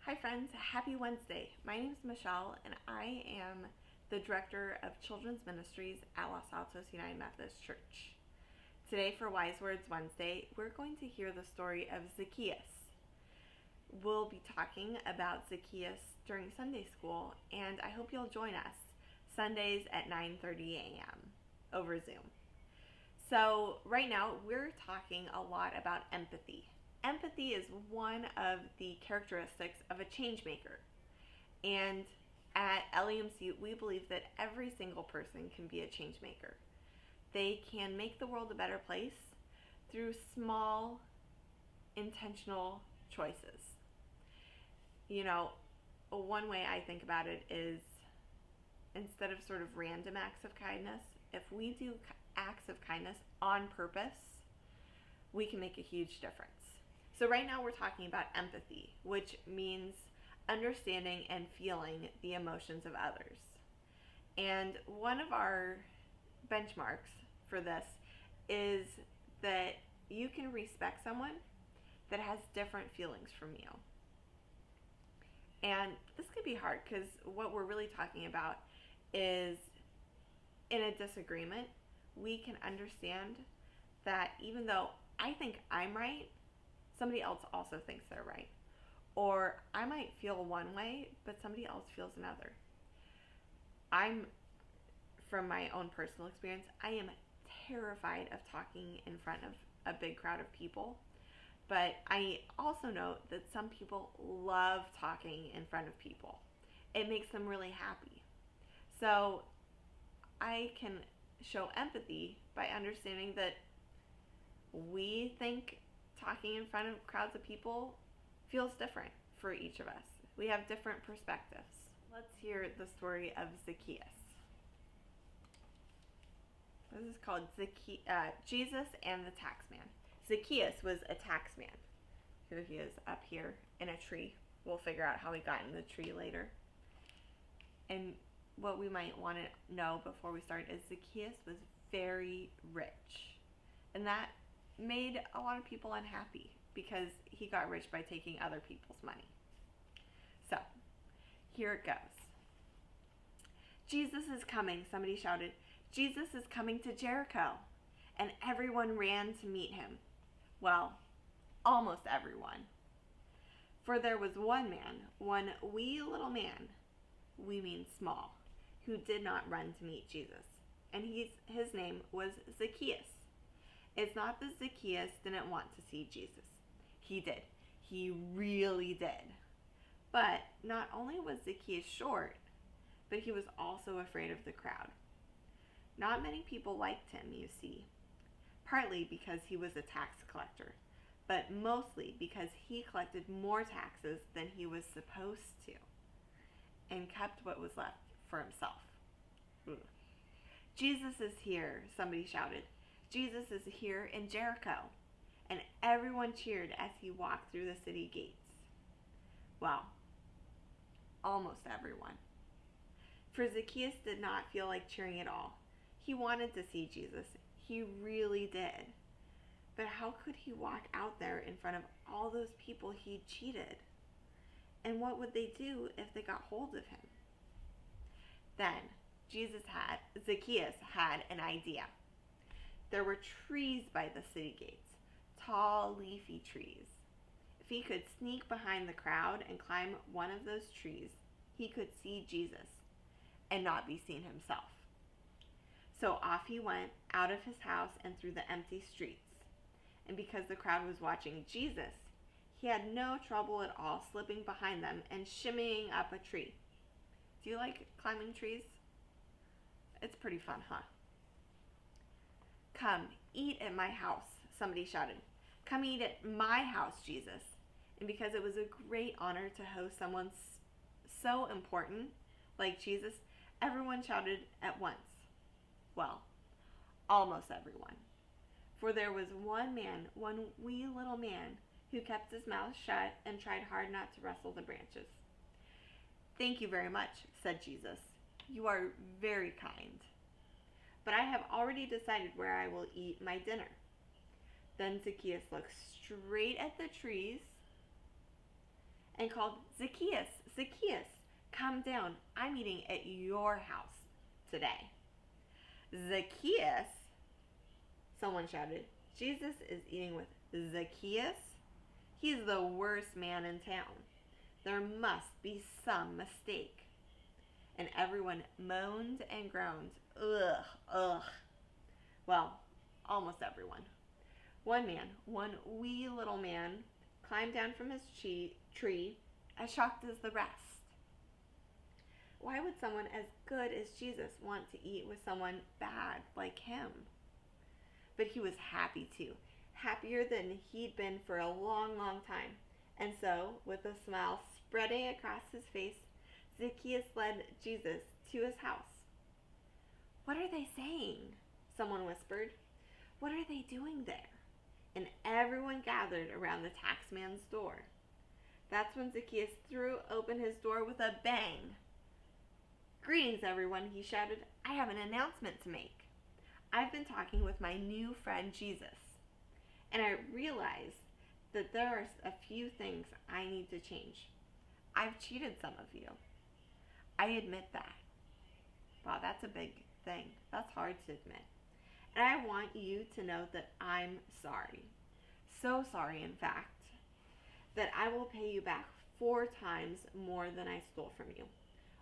Hi friends, happy Wednesday. My name is Michelle and I am the Director of Children's Ministries at Los Altos United Methodist Church. Today for Wise Words Wednesday, we're going to hear the story of Zacchaeus. We'll be talking about Zacchaeus during Sunday school, and I hope you'll join us Sundays at 9:30 a.m. over Zoom. So right now we're talking a lot about empathy. Empathy is one of the characteristics of a change maker. And at LAUMC, we believe that every single person can be a change maker. They can make the world a better place through small, intentional choices. You know, one way I think about it is instead of sort of random acts of kindness, if we do acts of kindness on purpose, we can make a huge difference. So right now we're talking about empathy, which means understanding and feeling the emotions of others. And one of our benchmarks for this is that you can respect someone that has different feelings from you. And this could be hard because what we're really talking about is in a disagreement, we can understand that even though I think I'm right, somebody else also thinks they're right. Or I might feel one way, but somebody else feels another. From my own personal experience, I am terrified of talking in front of a big crowd of people. But I also know that some people love talking in front of people. It makes them really happy. So I can show empathy by understanding that we think talking in front of crowds of people feels different for each of us. We have different perspectives. Let's hear the story of Zacchaeus. This is called Jesus and the Tax Man. Zacchaeus was a tax man. Here he is up here in a tree. We'll figure out how he got in the tree later. And what we might want to know before we start is Zacchaeus was very rich. And that made a lot of people unhappy because he got rich by taking other people's money. So, here it goes. Jesus is coming, somebody shouted. Jesus is coming to Jericho. And everyone ran to meet him. Well, almost everyone. For there was one man, one wee little man, we mean small, who did not run to meet Jesus. And his name was Zacchaeus. It's not that Zacchaeus didn't want to see Jesus. He did. He really did. But not only was Zacchaeus short, but he was also afraid of the crowd. Not many people liked him, you see, partly because he was a tax collector, but mostly because he collected more taxes than he was supposed to and kept what was left for himself. Jesus is here, somebody shouted. Jesus is here in Jericho. And everyone cheered as he walked through the city gates. Well, almost everyone. For Zacchaeus did not feel like cheering at all. He wanted to see Jesus. He really did. But how could he walk out there in front of all those people he cheated? And what would they do if they got hold of him? Then Zacchaeus had an idea. There were trees by the city gates, tall, leafy trees. If he could sneak behind the crowd and climb one of those trees, he could see Jesus and not be seen himself. So off he went out of his house and through the empty streets. And because the crowd was watching Jesus, he had no trouble at all slipping behind them and shimmying up a tree. Do you like climbing trees? It's pretty fun, huh? Come, eat at my house, somebody shouted. Come eat at my house, Jesus. And because it was a great honor to host someone so important like Jesus, everyone shouted at once. Well, almost everyone. For there was one man, one wee little man, who kept his mouth shut and tried hard not to rustle the branches. Thank you very much, said Jesus. You are very kind. But I have already decided where I will eat my dinner. Then Zacchaeus looked straight at the trees and called, "Zacchaeus, Zacchaeus, come down. I'm eating at your house today." "Zacchaeus?" someone shouted. "Jesus is eating with Zacchaeus? He's the worst man in town. There must be some mistake." And everyone moaned and groaned. Ugh, ugh. Well, almost everyone. One man, one wee little man, climbed down from his tree, as shocked as the rest. Why would someone as good as Jesus want to eat with someone bad like him? But he was happy too, happier than he'd been for a long, long time. And so, with a smile spreading across his face, Zacchaeus led Jesus to his house. "What are they saying?" someone whispered. "What are they doing there?" And everyone gathered around the taxman's door. That's when Zacchaeus threw open his door with a bang. "Greetings, everyone," he shouted. "I have an announcement to make. I've been talking with my new friend Jesus, and I realize that there are a few things I need to change. I've cheated some of you. I admit that." Wow, that's a big thing. That's hard to admit. "And I want you to know that I'm sorry. So sorry, in fact, that I will pay you back 4 times more than I stole from you.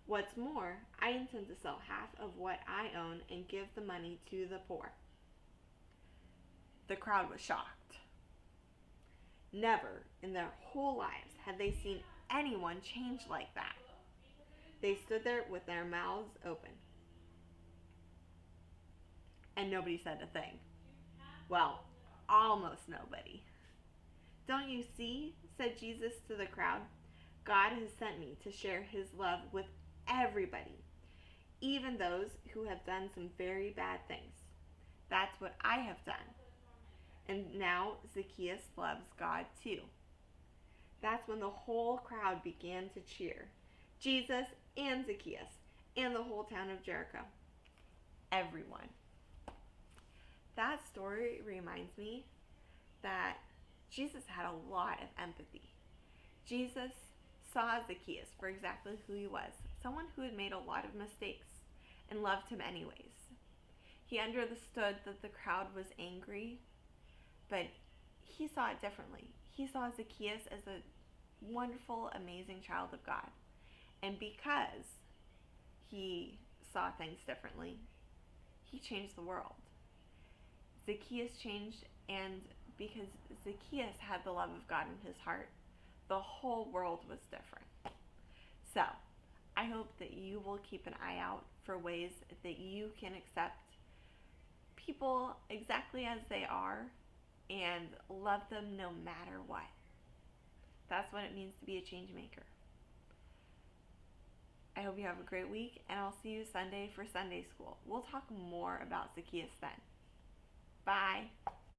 What's more, I intend to sell half of what I own and give the money to the poor." The crowd was shocked. Never in their whole lives had they seen anyone change like that. They stood there with their mouths open. And nobody said a thing. Well, almost nobody. "Don't you see," said Jesus to the crowd, "God has sent me to share his love with everybody, even those who have done some very bad things. That's what I have done." And now Zacchaeus loves God too. That's when the whole crowd began to cheer. Jesus and Zacchaeus and the whole town of Jericho. Everyone. That story reminds me that Jesus had a lot of empathy. Jesus saw Zacchaeus for exactly who he was, someone who had made a lot of mistakes and loved him anyways. He understood that the crowd was angry, but he saw it differently. He saw Zacchaeus as a wonderful, amazing child of God. And because he saw things differently, he changed the world. Zacchaeus changed, and because Zacchaeus had the love of God in his heart, the whole world was different. So, I hope that you will keep an eye out for ways that you can accept people exactly as they are and love them no matter what. That's what it means to be a change maker. I hope you have a great week, and I'll see you Sunday for Sunday school. We'll talk more about Zacchaeus then. Bye.